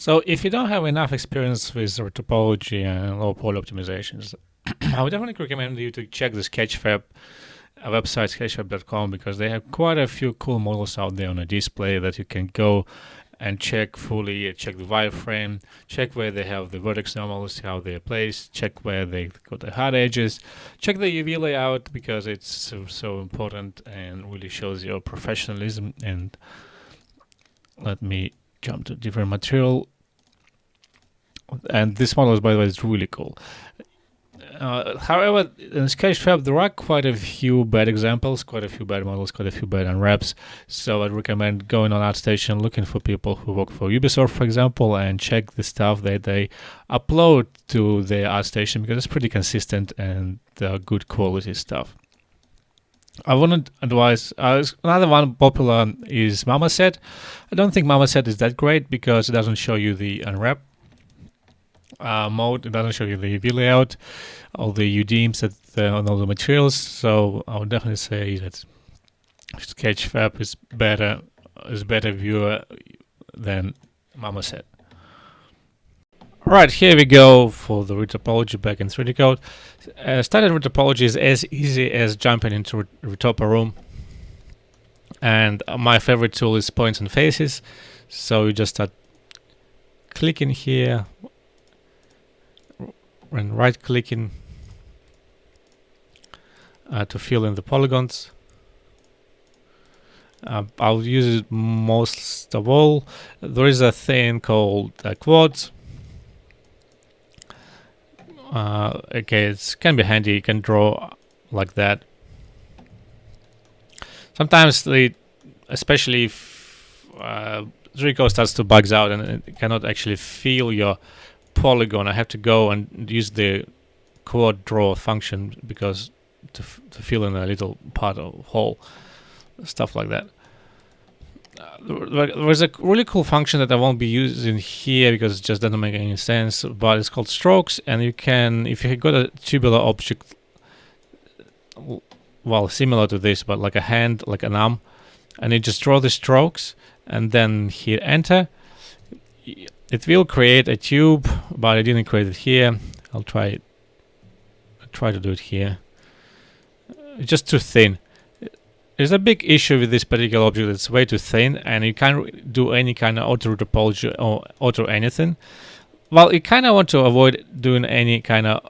So if you don't have enough experience with retopology and low poly optimizations, I would definitely recommend you to check the Sketchfab website, sketchfab.com, because they have quite a few cool models out there on a display that you can go and check fully, check the wireframe, check where they have the vertex normals, how they're placed, check where they got the hard edges, check the UV layout, because it's so important and really shows your professionalism. And let me jump to different material. And this model, by the way, is really cool. However, in Sketchfab, there are quite a few bad examples, quite a few bad models, quite a few bad unwraps. So I'd recommend going on ArtStation, looking for people who work for Ubisoft, for example, and check the stuff that they upload to their ArtStation, because it's pretty consistent and good quality stuff. I wouldn't advise. Another one popular is Machete. I don't think Machete is that great because it doesn't show you the unwrap mode. It doesn't show you the UV layout, all the UDMs on all the materials. So I would definitely say that Sketchfab is better viewer than Machete. Right, here we go for the retopology back in 3DCoat. Standard retopology is as easy as jumping into Retopo room. And my favorite tool is points and faces. So you just start clicking here and right clicking to fill in the polygons. I'll use it most of all. There is a thing called quads. Okay, it can be handy. You can draw like that. Sometimes, especially if 3DCoat starts to bugs out and it cannot actually fill your polygon, I have to go and use the quad draw function because to fill in a little part of hole, stuff like that. There's a really cool function that I won't be using here because it just doesn't make any sense, but it's called strokes, and you can, if you got a tubular object, well, similar to this, but like a hand, like an arm, and you just draw the strokes and then hit enter. It will create a tube, but I didn't create it here. I'll try to do it here. It's just too thin. There's a big issue with this particular object. It's way too thin, and you can't do any kind of auto retopology or auto anything. Well, you kind of want to avoid doing any kind of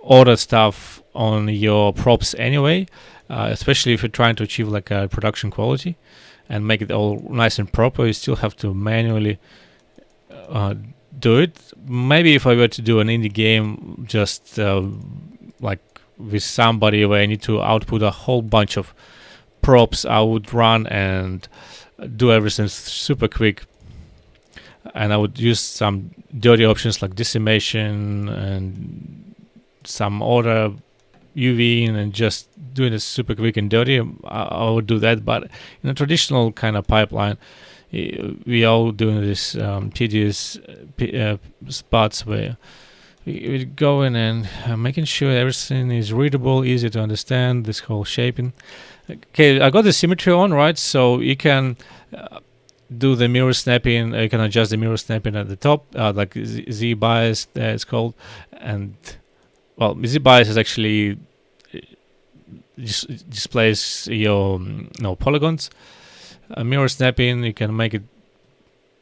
auto stuff on your props anyway, especially if you're trying to achieve like a production quality and make it all nice and proper. You still have to manually do it. Maybe if I were to do an indie game, just like with somebody where I need to output a whole bunch of props, I would run and do everything super quick, and I would use some dirty options like decimation and some order UV and just doing it super quick and dirty. I would do that, but in a traditional kind of pipeline, we all doing this tedious spots where we go in and making sure everything is readable, easy to understand, this whole shaping. Okay, I got the symmetry on, right? So you can do the mirror snapping, you can adjust the mirror snapping at the top, like Z bias, it's called. And well, Z bias is actually displays your polygons. Mirror snapping, you can make it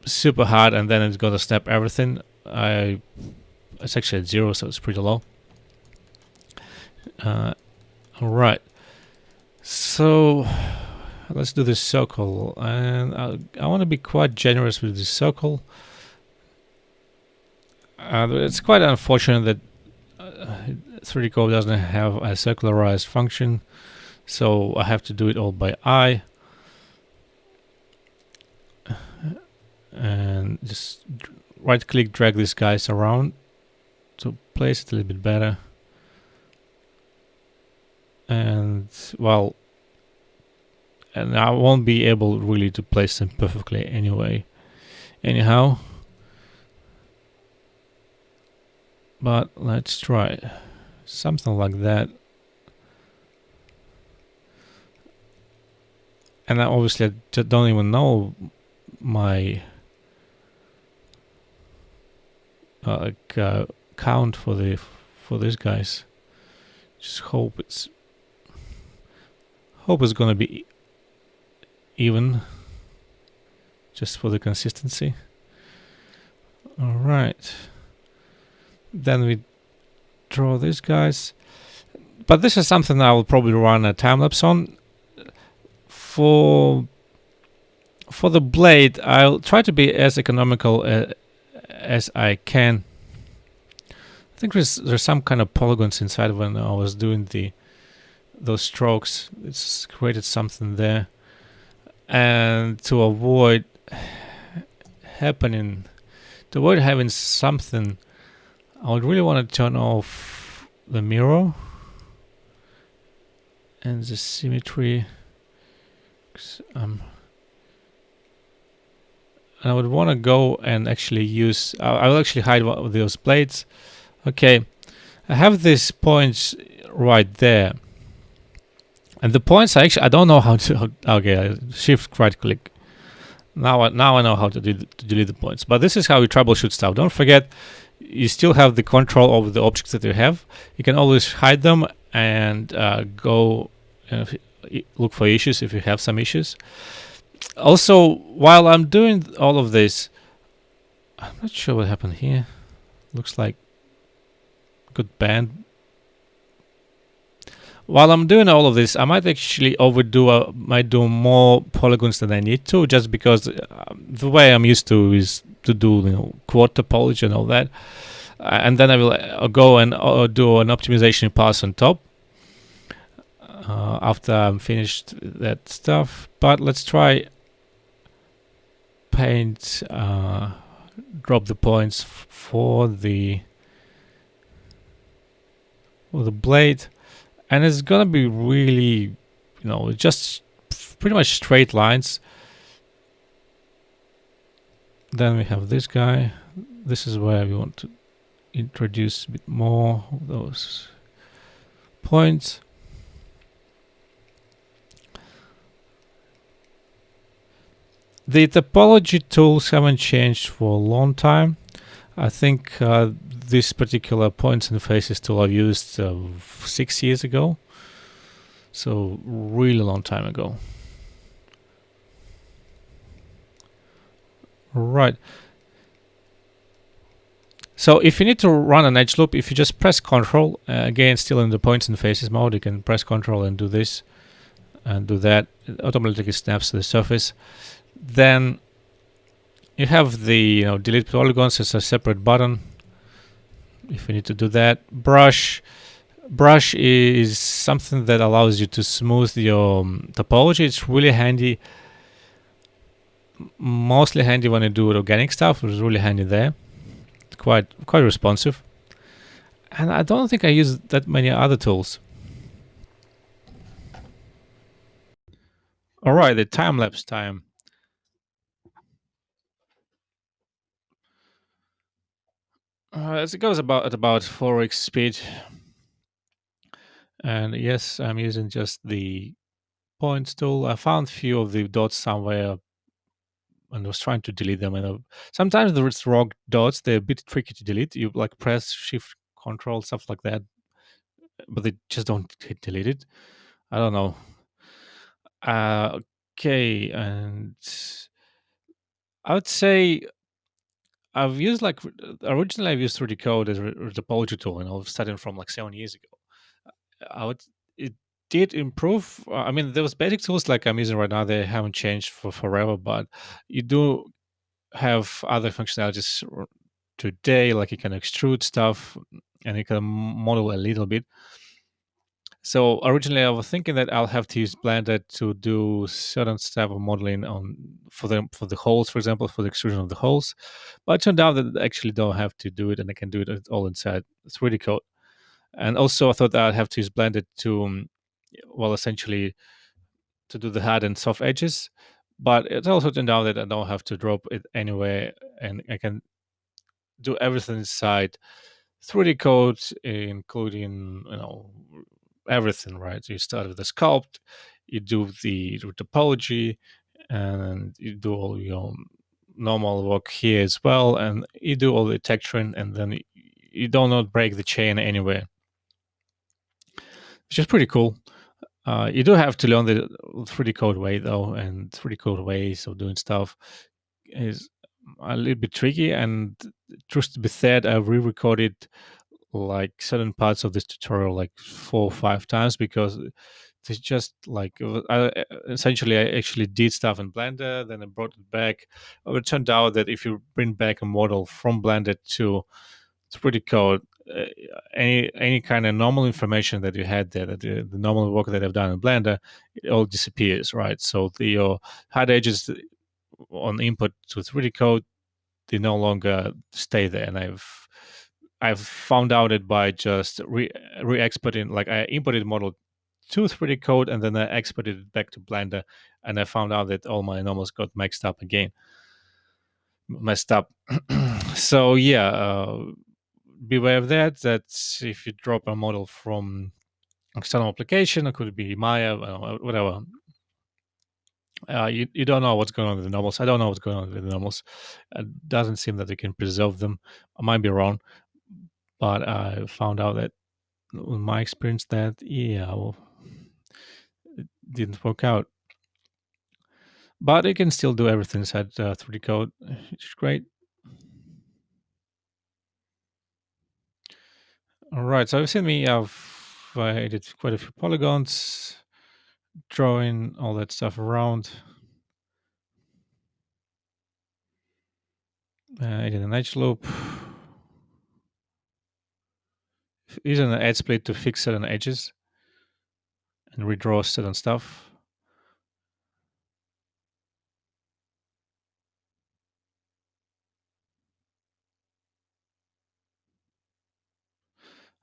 super hard and then it's gonna snap everything. It's actually at 0, so it's pretty low. Alright, so let's do this circle, and I want to be quite generous with this circle. It's quite unfortunate that 3DCoat doesn't have a circularized function, so I have to do it all by eye. And just right click, drag these guys around to place it a little bit better. And well, and I won't be able really to place them perfectly anyway, anyhow, but let's try something like that. And I obviously don't even know my count for these guys. Just hope it's gonna be even, just for the consistency. All right. Then we draw these guys. But this is something I will probably run a time lapse on. For the blade, I'll try to be as economical as I can. I think there's some kind of polygons inside when I was doing those strokes. It's created something there, and to avoid having something, I would really want to turn off the mirror and the symmetry. And I would want to go and actually use. I will actually hide one of those blades. Okay, I have these points right there, and the points I don't know how to. Okay, shift right click. Now I know how to delete the points. But this is how you troubleshoot stuff. Don't forget, you still have the control over the objects that you have. You can always hide them and go look for issues if you have some issues. Also, while I'm doing all of this, I'm not sure what happened here. Looks like good band. While I'm doing all of this, I might actually might do more polygons than I need to, just because the way I'm used to is to do quad topology and all that, and then I will go and do an optimization pass on top after I'm finished that stuff. But let's try paint, drop the points for the blade. And it's gonna be really, just pretty much straight lines. Then we have this guy. This is where we want to introduce a bit more of those points. The topology tools haven't changed for a long time. I think this particular points and faces tool I used 6 years ago, so really long time ago. Right. So if you need to run an edge loop, if you just press Ctrl, again still in the points and faces mode, you can press Ctrl and do this and do that. It automatically snaps to the surface. Then you have the delete polygons as a separate button if you need to do that. Brush is something that allows you to smooth your topology. It's really handy, mostly handy when you do organic stuff. It's really handy there. It's quite responsive, and I don't think I use that many other tools. All right, the time lapse time. As it goes at about 4x speed. And yes, I'm using just the points tool. I found a few of the dots somewhere and was trying to delete them. And sometimes there's wrong dots. They're a bit tricky to delete. You press Shift Control, stuff like that, but they just don't hit delete it. I don't know. Okay, and I would say I've used originally I've used 3DCoat as a retopology tool, and I was starting from 7 years ago. It did improve. I mean, there was basic tools like I'm using right now. They haven't changed for forever, but you do have other functionalities today, like you can extrude stuff and you can model a little bit. So originally I was thinking that I'll have to use Blender to do certain type of modeling for the holes, for example, for the extrusion of the holes. But it turned out that I actually don't have to do it, and I can do it all inside 3DCoat. And also I thought that I'd have to use Blender to, essentially to do the hard and soft edges. But it also turned out that I don't have to drop it anywhere, and I can do everything inside 3DCoat, including everything. Right? You start with the sculpt, you do the topology, and you do all your normal work here as well, and you do all the texturing, and then you do not break the chain anywhere, which is pretty cool. You do have to learn the 3D code way though, and 3D code ways of doing stuff is a little bit tricky. And truth to be said, I re-recorded like certain parts of this tutorial like 4 or 5 times, because it's just like essentially I actually did stuff in Blender, then I brought it back. It turned out that if you bring back a model from Blender to 3D code, uh, any kind of normal information that you had there, that the normal work that I've done in Blender, it all disappears, right? So the your hard edges on input to 3D code, they no longer stay there, and I've found out it by just re-exporting. Like I imported model to 3D code, and then I exported it back to Blender, and I found out that all my normals got messed up. So yeah, beware of that. That if you drop a model from external application, it could be Maya, whatever. You don't know what's going on with the normals. I don't know what's going on with the normals. It doesn't seem that they can preserve them. I might be wrong, but I found out that in my experience that yeah, well, it didn't work out. But you can still do everything inside 3D code, which is great. All right, so you've seen me. I edit quite a few polygons, drawing all that stuff around. I did an edge loop, using an edge split to fix certain edges and redraw certain stuff.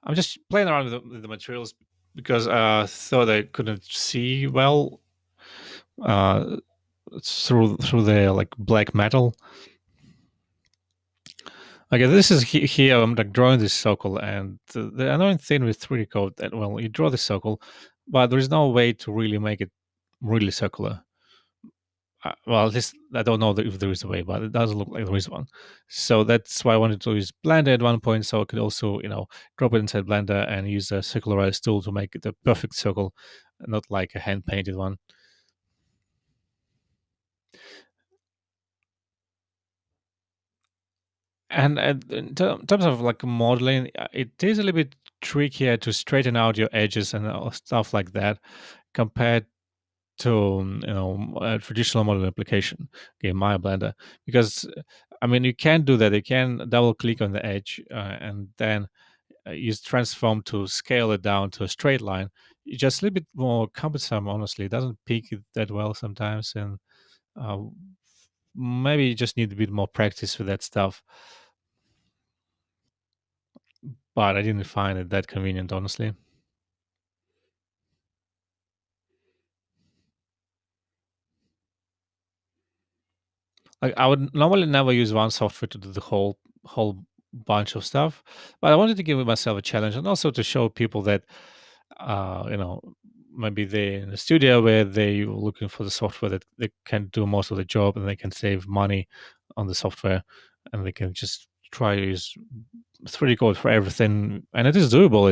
I'm just playing around with the materials because I thought I couldn't see well uh, through the like black metal. Okay, this is here. I'm like drawing this circle, and the annoying thing with 3D code that well, you draw the circle, but there is no way to really make it really circular. Well, at least I don't know if there is a way, but it doesn't look like there is one. So that's why I wanted to use Blender at one point, so I could also, drop it inside Blender and use a circularize tool to make it a perfect circle, not like a hand painted one. And in terms of like modeling, it is a little bit trickier to straighten out your edges and stuff like that compared to a traditional model application, okay, Maya Blender, because I mean you can do that. You can double click on the edge and then use transform to scale it down to a straight line. It's just a little bit more cumbersome, honestly. It doesn't peak it that well sometimes, and uh, maybe you just need a bit more practice with that stuff. But I didn't find it that convenient, honestly. Like I would normally never use one software to do the whole bunch of stuff, but I wanted to give myself a challenge and also to show people that uh, you know maybe they're in a studio where they're looking for the software that they can do most of the job and they can save money on the software and they can just try to use 3D code for everything, and it is doable.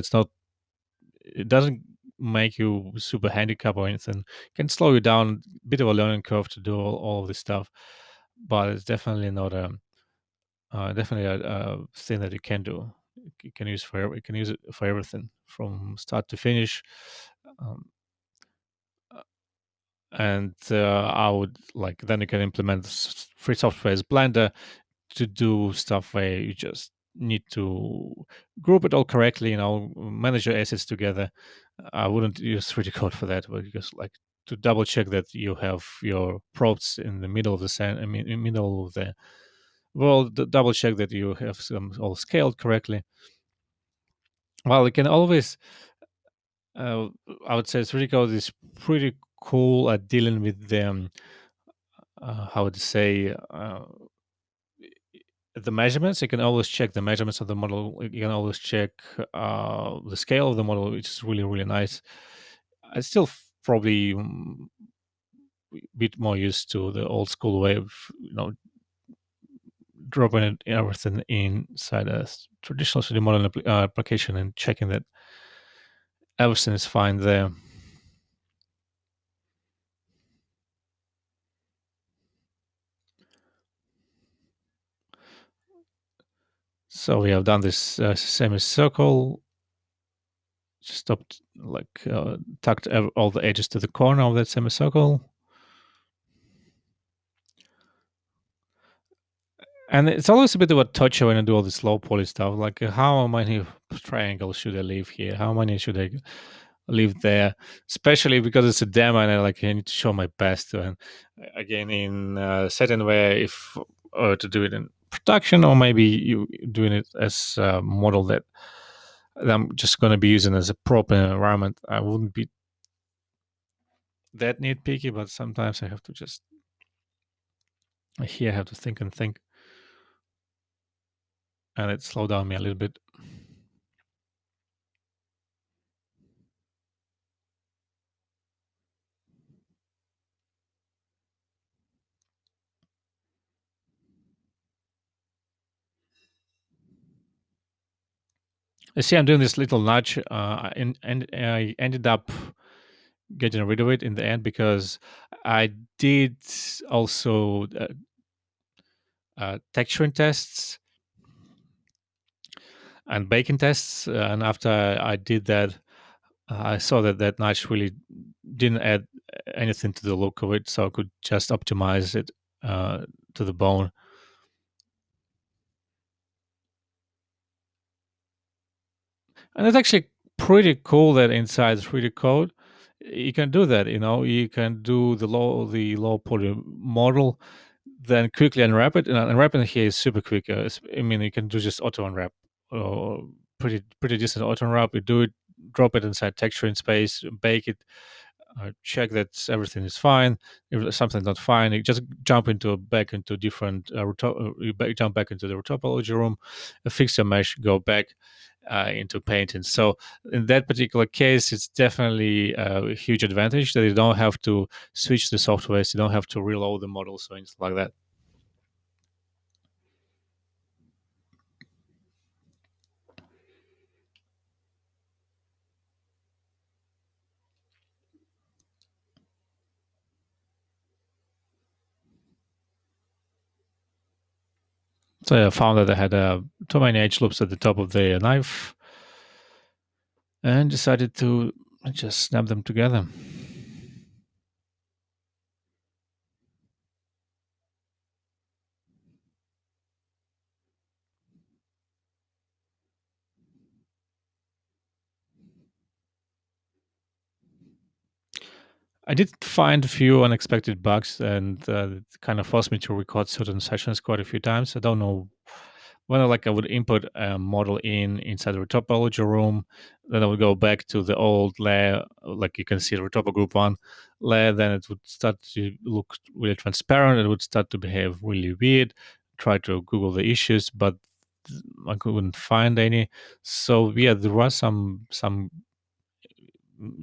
It doesn't make you super handicapped or anything. It can slow you down, bit of a learning curve to do all of this stuff, but it's definitely not definitely a thing that you can do. You can use you can use it for everything from start to finish. Um, and I would like then you can implement free software as Blender to do stuff where you just need to group it all correctly, manage your assets together. I wouldn't use 3D code for that, but just like to double check that you have your props in the middle of the I mean, in middle of the world. Double check that you have some all scaled correctly. Well, you can always, uh, I would say, 3D code is pretty cool at dealing with them. How would you say? The measurements, you can always check the measurements of the model. You can always check the scale of the model, which is really really nice. I still probably bit more used to the old school way of dropping everything inside a traditional 3D modeling application and checking that everything is fine there. So we have done this semicircle, stopped like tucked all the edges to the corner of that semicircle. And it's always a bit of a toucher when I do all this low poly stuff. Like, how many triangles should I leave here? How many should I leave there? Especially because it's a demo and I need to show my best. And again, in setting where if to do it in production, or maybe you doing it as a model that I'm just going to be using as a prop environment, I wouldn't be that nitpicky. But sometimes I have to just here I have to think and think, and it slowed down me a little bit. I see I'm doing this little nudge, and I ended up getting rid of it in the end because I did also texturing tests and baking tests, and after I did that, I saw that that nudge really didn't add anything to the look of it, so I could just optimize it to the bone. And it's actually pretty cool that inside 3DCoat you can do that. You can do the low poly model, then quickly unwrap it. And unwrapping here is super quick. I mean, you can do just auto unwrap, or pretty decent auto unwrap. You do it, drop it inside texture in space, bake it, check that everything is fine. If something's not fine, you just jump back into different jump back into the retopology room, fix your mesh, go back into painting. So in that particular case, it's definitely a huge advantage that you don't have to switch the softwares, you don't have to reload the models or anything like that. So I found that I had too many edge loops at the top of the knife and decided to just snap them together. I did find a few unexpected bugs, and it kind of forced me to record certain sessions quite a few times. I don't know whether I would input a model inside the retopology room, then I would go back to the old layer, like you can see the Retopo group one layer, then it would start to look really transparent. It would start to behave really weird. Try to Google the issues, but I couldn't find any. So yeah, there was some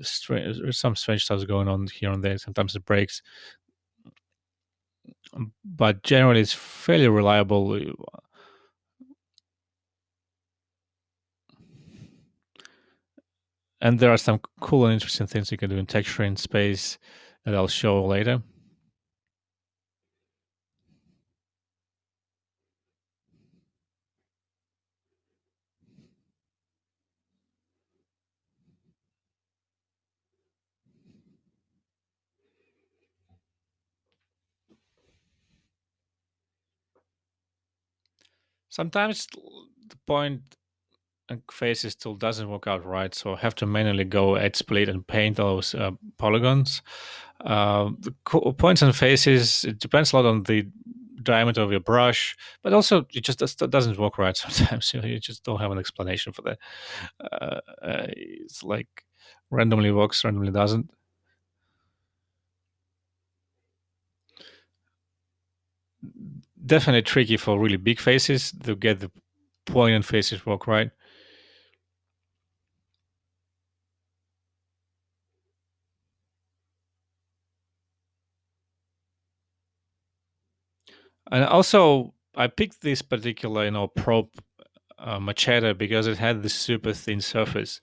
strange, there's some strange stuff going on here and there. Sometimes it breaks, but generally it's fairly reliable. And there are some cool and interesting things you can do in texture in space that I'll show later. Sometimes the point and faces tool doesn't work out right, so I have to manually go add split and paint those polygons. The points and faces, it depends a lot on the diameter of your brush, but also it just doesn't work right sometimes. You just don't have an explanation for that. It's like randomly works, randomly doesn't. Definitely tricky for really big faces to get the point and faces work right. And also, I picked this particular, probe Machete because it had this super thin surface,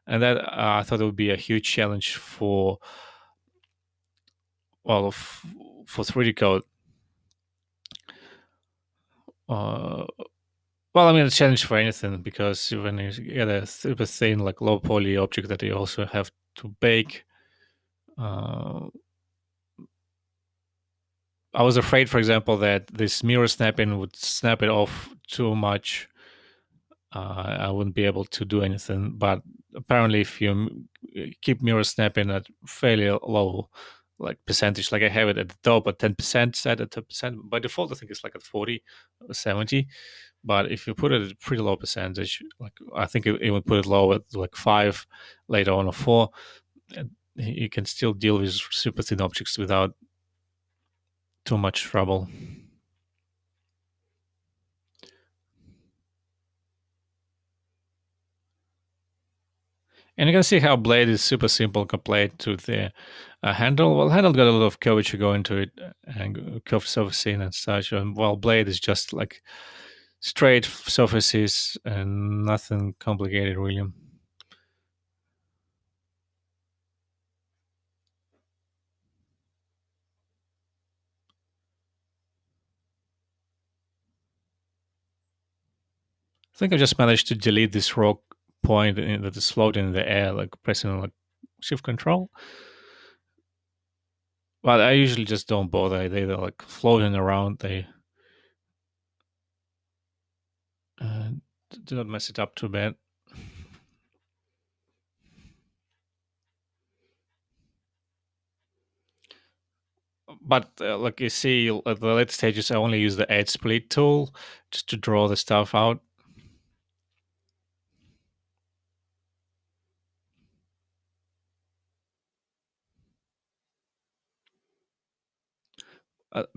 and that I thought it would be a huge challenge for well for 3D code. Uh, well, I mean, a challenge for anything because when you get a super thin, like low poly object that you also have to bake, uh, I was afraid, for example, that this mirror snapping would snap it off too much. I wouldn't be able to do anything. But apparently, if you keep mirror snapping at fairly low, like percentage, like I have it at the top at 10%, set at 10%. By default, I think it's like at 40 or 70. But if you put it at pretty low percentage, like I think it would put it low at like 5 later on or 4, and you can still deal with super thin objects without too much trouble. And you can see how blade is super simple compared to the handle. Well, handle got a lot of curvature going to it and curved surfacing and such. And while blade is just like straight surfaces and nothing complicated really. I think I just managed to delete this rock point that is floating in the air, like pressing like shift control. But I usually just don't bother. They're like floating around. They uh, do not mess it up too bad. But like you see, at the later stages, I only use the edge split tool just to draw the stuff out.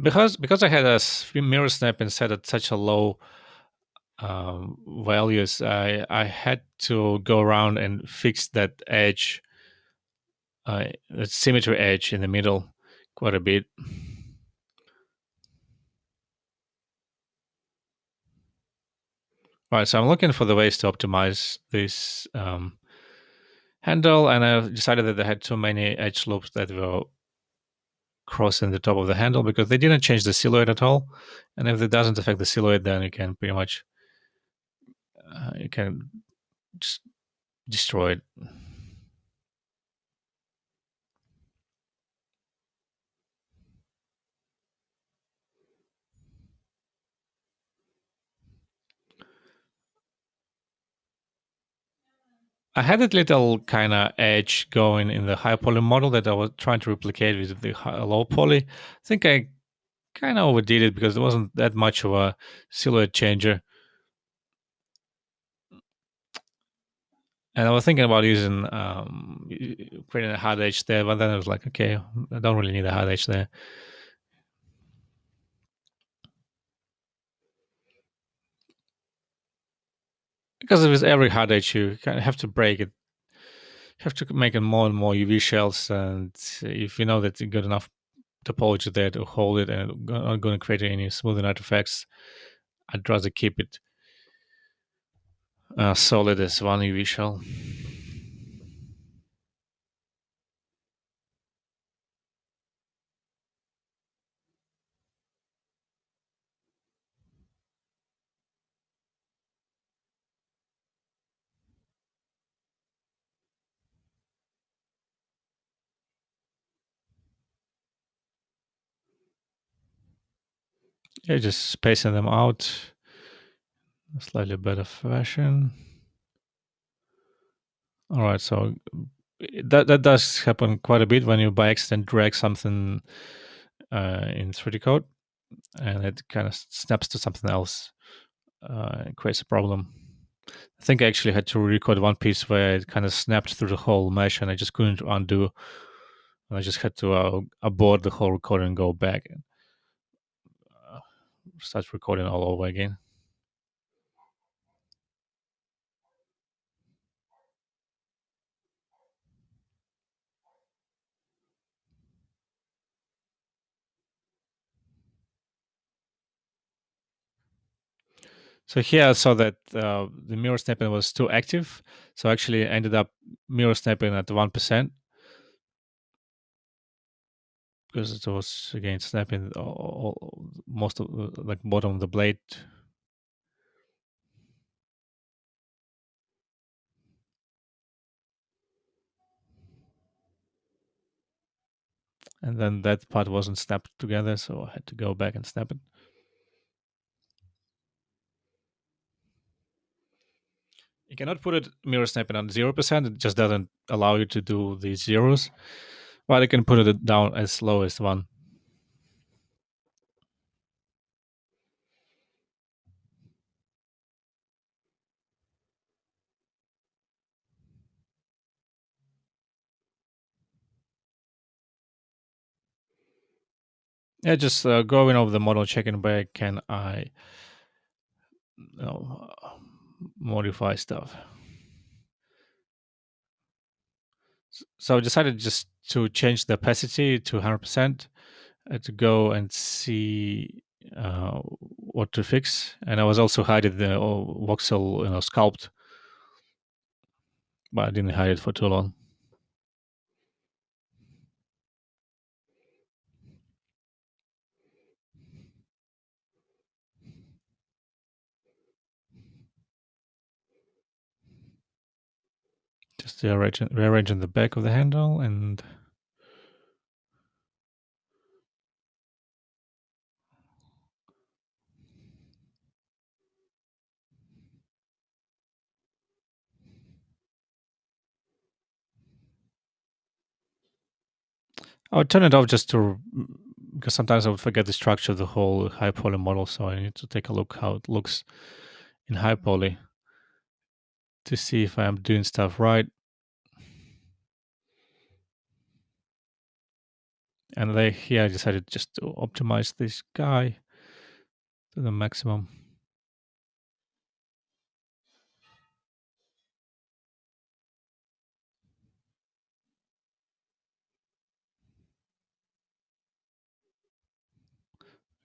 Because I had a mirror snap and set at such a low values, I had to go around and fix that edge, that symmetry edge in the middle, quite a bit. Right, so I'm looking for the ways to optimize this handle, and I decided that I had too many edge loops that were crossing the top of the handle because they didn't change the silhouette at all. And if it doesn't affect the silhouette, then you can pretty much you can just destroy it. I had that little kind of edge going in the high poly model that I was trying to replicate with the low poly. I think I kind of overdid it because there wasn't that much of a silhouette changer. And I was thinking about using creating a hard edge there, but then I was like, okay, I don't really need a hard edge there. Because with every hard edge, you kind of have to break it. You have to make it more and more UV shells, and if you know that you got enough topology there to hold it and not going to create any smoothing artifacts, I'd rather keep it solid as one UV shell. Yeah, just spacing them out, a slightly better fashion. All right, so that does happen quite a bit when you by accident drag something in 3DCoat, and it kind of snaps to something else. It creates a problem. I think I actually had to record one piece where it kind of snapped through the whole mesh, and I just couldn't undo. And I just had to abort the whole recording and go back and uh, start recording all over again. So here I saw that the mirror snapping was too active. So actually I ended up mirror snapping at 1% because it was again snapping most of like bottom of the blade. And then that part wasn't snapped together, so I had to go back and snap it. You cannot put it mirror snapping on 0%. It just doesn't allow you to do the zeros. But you can put it down as low as 1. Yeah, just going over the model, checking where can I modify stuff. So I decided just to change the opacity to 100%, to go and see what to fix. And I was also hiding the voxel sculpt, but I didn't hide it for too long. Just rearranging the back of the handle and I would turn it off just to, because sometimes I would forget the structure of the whole high poly model. So I need to take a look how it looks in high poly to see if I'm doing stuff right. And here I decided just to optimize this guy to the maximum.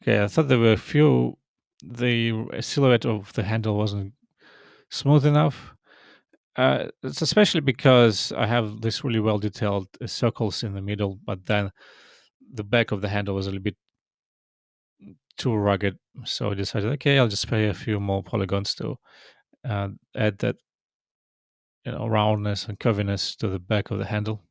Okay, I thought there were a few. The silhouette of the handle wasn't smooth enough. It's especially because I have this really well detailed circles in the middle, but then the back of the handle was a little bit too rugged. So I decided, okay, I'll just pay a few more polygons to add that roundness and curviness to the back of the handle.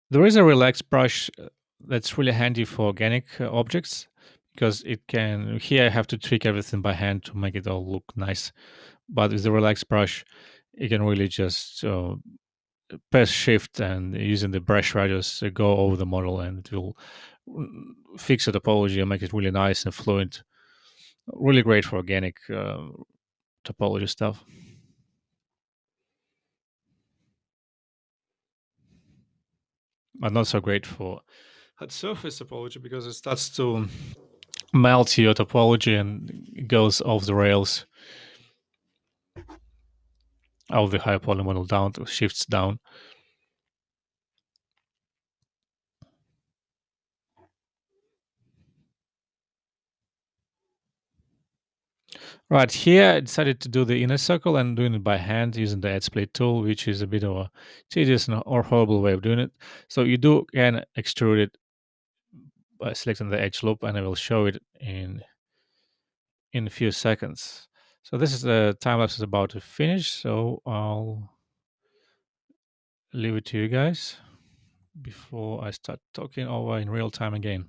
There is a relaxed brush that's really handy for organic objects because it can. Here I have to tweak everything by hand to make it all look nice. But with the relaxed brush, you can really just press shift and using the brush radius go over the model and it will fix the topology and make it really nice and fluent. Really great for organic topology stuff. But not so great for hard surface topology because it starts to melt your topology and it goes off the rails, out of the higher poly model down to shifts down. Right here, I decided to do the inner circle and doing it by hand using the add split tool, which is a bit of a tedious or horrible way of doing it. So you can extrude it by selecting the edge loop, and I will show it in a few seconds. So this is the time lapse is about to finish. So I'll leave it to you guys before I start talking over in real time again.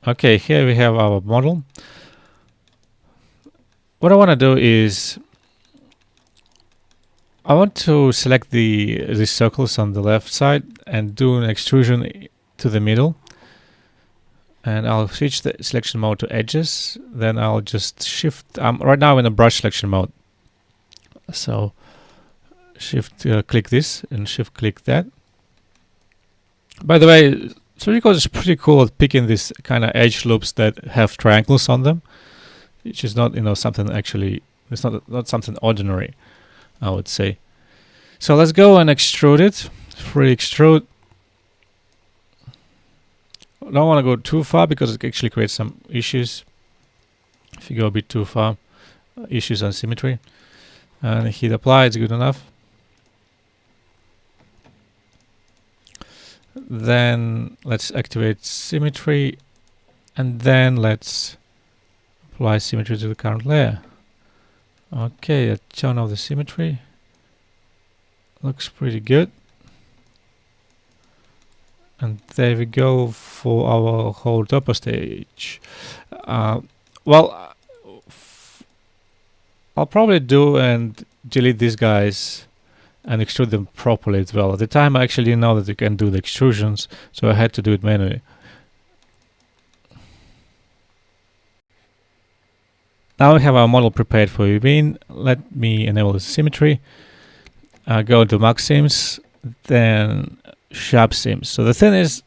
Okay, here we have our model. What I want to do is I want to select the circles on the left side and do an extrusion to the middle. And I'll switch the selection mode to edges. Then I'll just shift. I'm right now in a brush selection mode. So shift click this and shift click that. By the way, 3DCoat is pretty cool at picking these kind of edge loops that have triangles on them, which is not, something actually, it's not something ordinary, I would say. So let's go and extrude it. Free extrude. I don't want to go too far because it actually creates some issues. If you go a bit too far, issues on symmetry. And hit apply, it's good enough. Then let's activate symmetry, and then let's apply symmetry to the current layer. Okay, let's turn off the symmetry. Looks pretty good. And there we go for our whole Retopo stage. Well, I'll probably do and delete these guys and extrude them properly as well. At the time I actually didn't know that you can do the extrusions, so I had to do it manually. Now we have our model prepared for refinement. Let me enable the symmetry. Go to max seams, then sharp seams. So the thing is,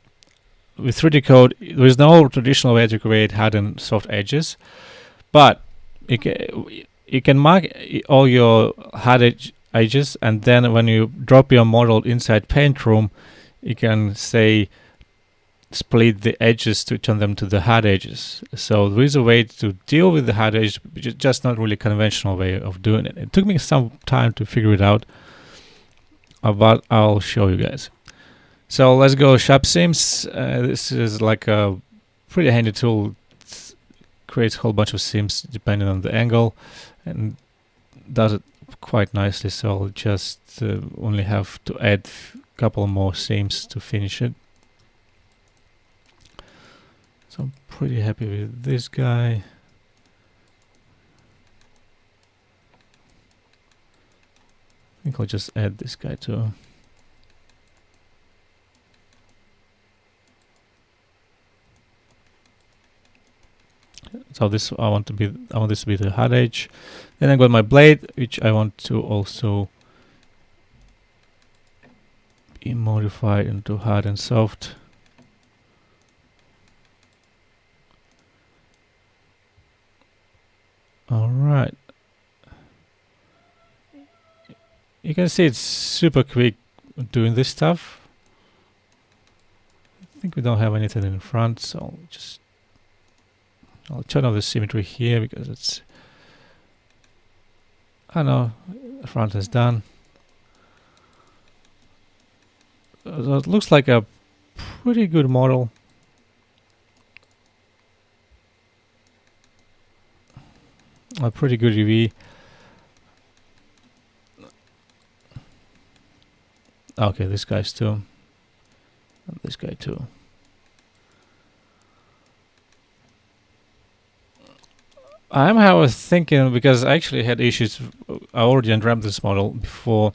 with 3DCoat, there is no traditional way to create hard and soft edges, but you can mark all your hard edges, and then when you drop your model inside Paint Room, you can say split the edges to turn them to the hard edges. So there is a way to deal with the hard edge, which is just not really conventional way of doing it. It took me some time to figure it out, but I'll show you guys. So let's go sharp seams. This is like a pretty handy tool. It creates a whole bunch of seams depending on the angle and does it quite nicely. So I'll just only have to add a couple more seams to finish it. So I'm pretty happy with this guy. I think I'll just add this guy too. So this I want this to be the hard edge. Then I got my blade, which I want to also be modified into hard and soft. All right. You can see it's super quick doing this stuff. I think we don't have anything in front, so I'll turn off the symmetry here because it's, I know, the front is done. So it looks like a pretty good model. A pretty good UV. Okay, this guy's too. And this guy too. I was thinking, because I actually had issues, I already unwrapped this model before,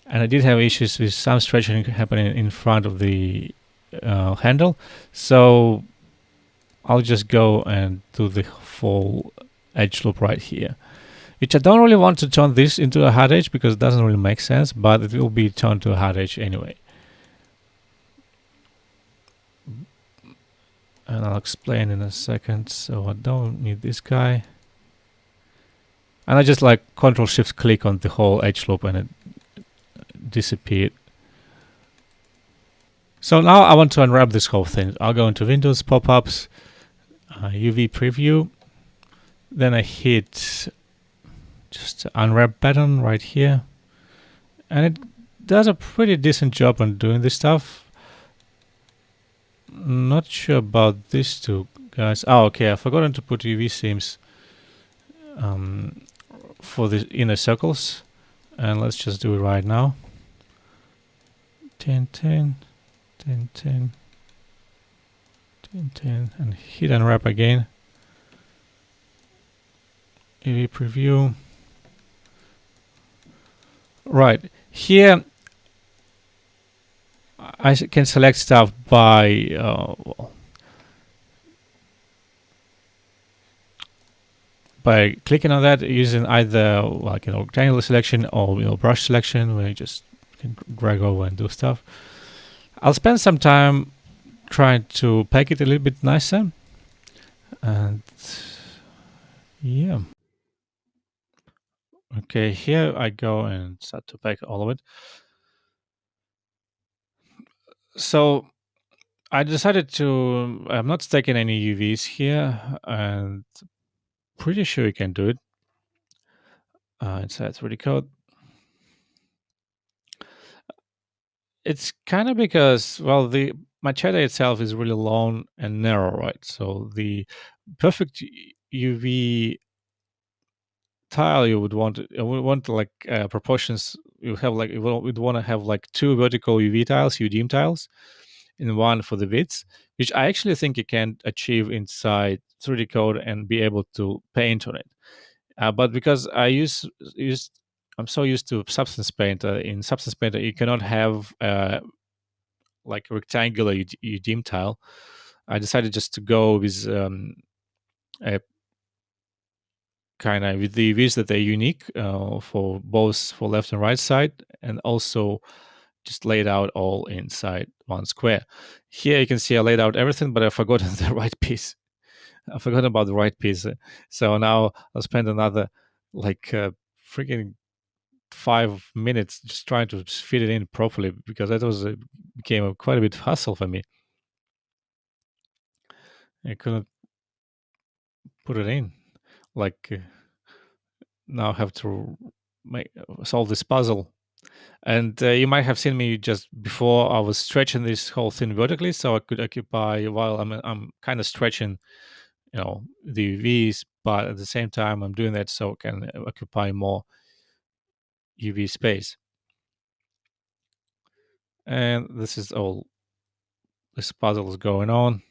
and I did have issues with some stretching happening in front of the handle. So I'll just go and do the full edge loop right here, which I don't really want to turn this into a hard edge because it doesn't really make sense, but it will be turned to a hard edge anyway. And I'll explain in a second. So I don't need this guy. And I just like Control Shift click on the whole edge loop and it disappeared. So now I want to unwrap this whole thing. I'll go into Windows, pop-ups, UV preview. Then I hit just unwrap button right here. And it does a pretty decent job on doing this stuff. Not sure about these two guys. Oh, okay, I forgot to put UV seams for the inner circles. And let's just do it right now. 10, 10, 10, 10, and hit unwrap again. UV preview. Right here, I can select stuff by clicking on that, using either like rectangular selection or brush selection, where you just can drag over and do stuff. I'll spend some time trying to pack it a little bit nicer, and yeah. Okay, here I go and start to pack all of it. So I decided to, I'm not stacking any UVs here, and pretty sure you can do it. Inside 3DCoat. It's kind of because, well, the Machete itself is really long and narrow, right? So the perfect UV tile you would want like proportions. You have like you would want to have like 2 vertical UV tiles, UDIM tiles, and one for the widths, which I actually think you can achieve inside 3DCoat and be able to paint on it. But because I'm so used to Substance Painter. In Substance Painter, you cannot have like a rectangular UDIM tile. I decided just to go with a kind of with the UVs that are unique for both for left and right side, and also just laid out all inside one square. Here you can see I laid out everything, but I forgot the right piece. I forgot about the right piece. So now I'll spend another like freaking 5 minutes just trying to fit it in properly, because that was became quite a bit hassle for me. I couldn't put it in. Like now I have to solve this puzzle. And you might have seen me just before. I was stretching this whole thing vertically, so I could occupy while I'm kind of stretching, the UVs, but at the same time I'm doing that so I can occupy more UV space. And this is all. This puzzle is going on.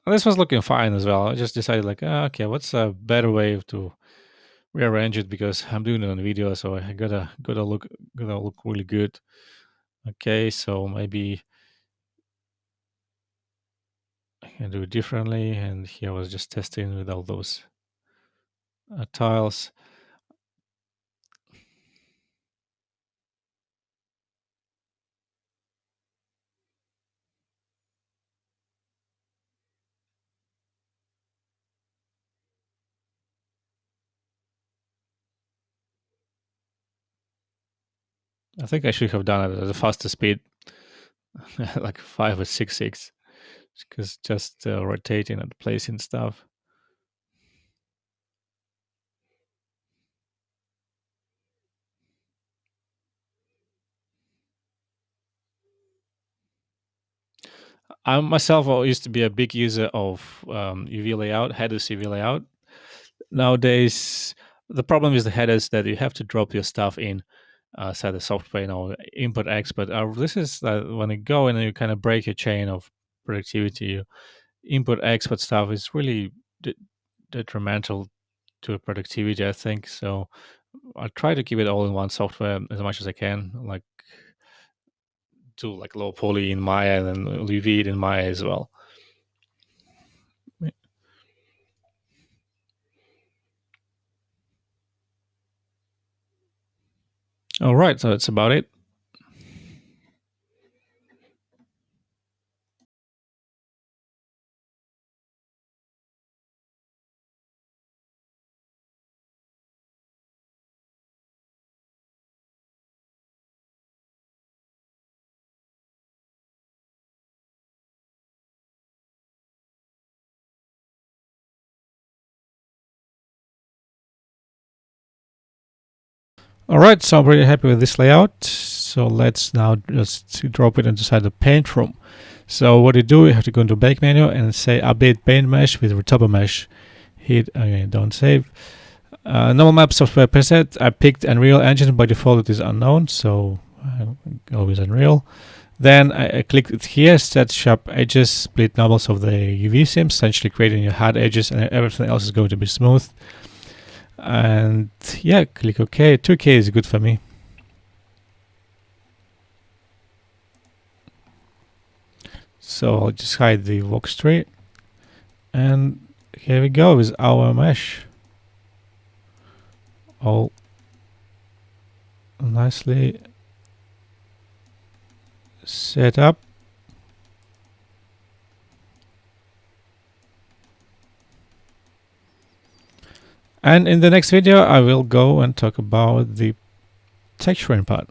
And this was looking fine as well. I just decided like, okay, what's a better way to rearrange it, because I'm doing it on video, so I gotta look really good. Okay, so maybe I can do it differently. And here I was just testing with all those tiles. I think I should have done it at a faster speed, like 5 or 6, because just rotating and placing stuff. I myself used to be a big user of UV layout, headers UV layout. Nowadays, the problem is the headers that you have to drop your stuff in, say the software, import export. This is when you go and you kind of break your chain of productivity. Import export stuff is really detrimental to productivity, I think. So I try to keep it all in one software as much as I can, like do like low poly in Maya and then UV it in Maya as well. All right, so that's about it. All right, so I'm really happy with this layout. So let's now just drop it inside the paint room. So what you do, you have to go into Bake menu and say update paint mesh with Retopo mesh. Hit again, don't save. Normal map software preset. I picked Unreal Engine. By default it is unknown, so always Unreal. Then I clicked here, set sharp edges, split nubbles of the UV sims, essentially creating your hard edges, and everything else is going to be smooth. And yeah, click OK. 2K is good for me. So I'll just hide the vox tree. And here we go with our mesh. All nicely set up. And in the next video I will go and talk about the texturing part.